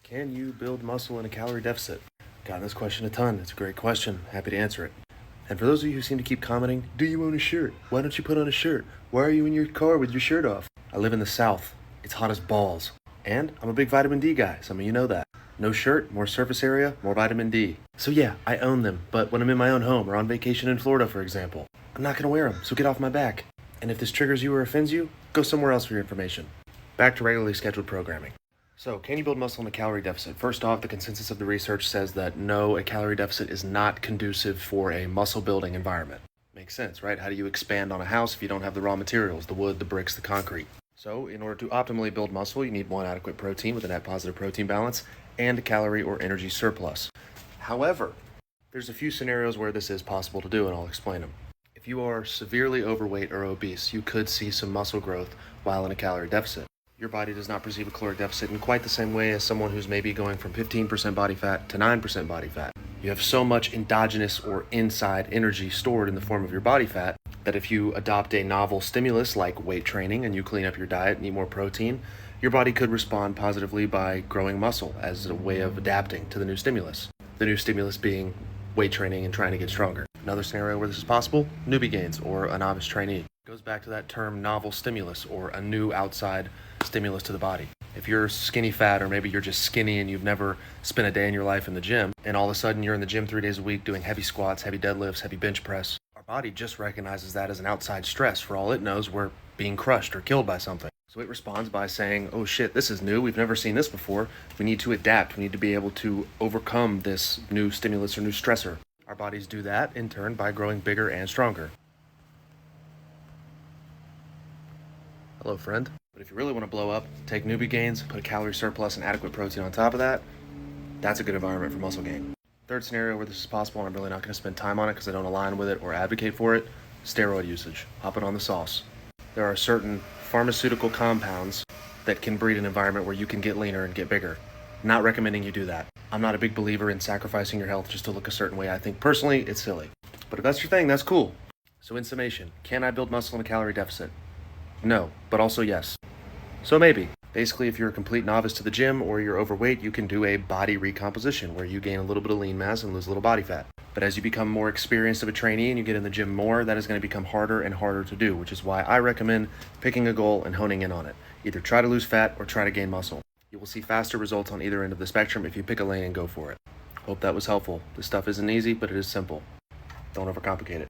Can you build muscle in a calorie deficit? Gotten this question a ton. It's a great question. Happy to answer it. And for those of you who seem to keep commenting, do you own a shirt? Why don't you put on a shirt? Why are you in your car with your shirt off? I live in the South. It's hot as balls. And I'm a big vitamin D guy. Some of you know that. No shirt, more surface area, more vitamin D. So yeah, I own them. But when I'm in my own home or on vacation in Florida, for example, I'm not going to wear them. So get off my back. And if this triggers you or offends you, go somewhere else for your information. Back to regularly scheduled programming. So, can you build muscle in a calorie deficit? First off, the consensus of the research says that no, a calorie deficit is not conducive for a muscle building environment. Makes sense, right? How do you expand on a house if you don't have the raw materials, the wood, the bricks, the concrete? So, in order to optimally build muscle, you need one, adequate protein with a net positive protein balance and a calorie or energy surplus. However, there's a few scenarios where this is possible to do, and I'll explain them. If you are severely overweight or obese, you could see some muscle growth while in a calorie deficit. Your body does not perceive a caloric deficit in quite the same way as someone who's maybe going from 15% body fat to 9% body fat. You have so much endogenous or inside energy stored in the form of your body fat that if you adopt a novel stimulus like weight training and you clean up your diet and eat more protein, your body could respond positively by growing muscle as a way of adapting to the new stimulus. The new stimulus being weight training and trying to get stronger. Another scenario where this is possible, newbie gains or a novice trainee. Goes back to that term novel stimulus or a new outside stimulus to the body. If you're skinny fat or maybe you're just skinny and you've never spent a day in your life in the gym and all of a sudden you're in the gym 3 days a week doing heavy squats, heavy deadlifts, heavy bench press, our body just recognizes that as an outside stress. For all it knows, we're being crushed or killed by something. So it responds by saying, oh shit, this is new. We've never seen this before. We need to adapt. We need to be able to overcome this new stimulus or new stressor. Our bodies do that in turn by growing bigger and stronger. Hello, friend. But if you really want to blow up, take newbie gains, put a calorie surplus and adequate protein on top of that. That's a good environment for muscle gain. Third scenario where this is possible, and I'm really not going to spend time on it because I don't align with it or advocate for it, steroid usage. Hop it on the sauce. There are certain pharmaceutical compounds that can breed an environment where you can get leaner and get bigger. Not recommending you do that. I'm not a big believer in sacrificing your health just to look a certain way. I think personally it's silly. But if that's your thing, that's cool. So in summation, can I build muscle in a calorie deficit? No, but also yes. So maybe. Basically, if you're a complete novice to the gym or you're overweight, you can do a body recomposition where you gain a little bit of lean mass and lose a little body fat. But as you become more experienced of a trainee and you get in the gym more, that is going to become harder and harder to do, which is why I recommend picking a goal and honing in on it. Either try to lose fat or try to gain muscle. You will see faster results on either end of the spectrum if you pick a lane and go for it. Hope that was helpful. This stuff isn't easy, but it is simple. Don't overcomplicate it.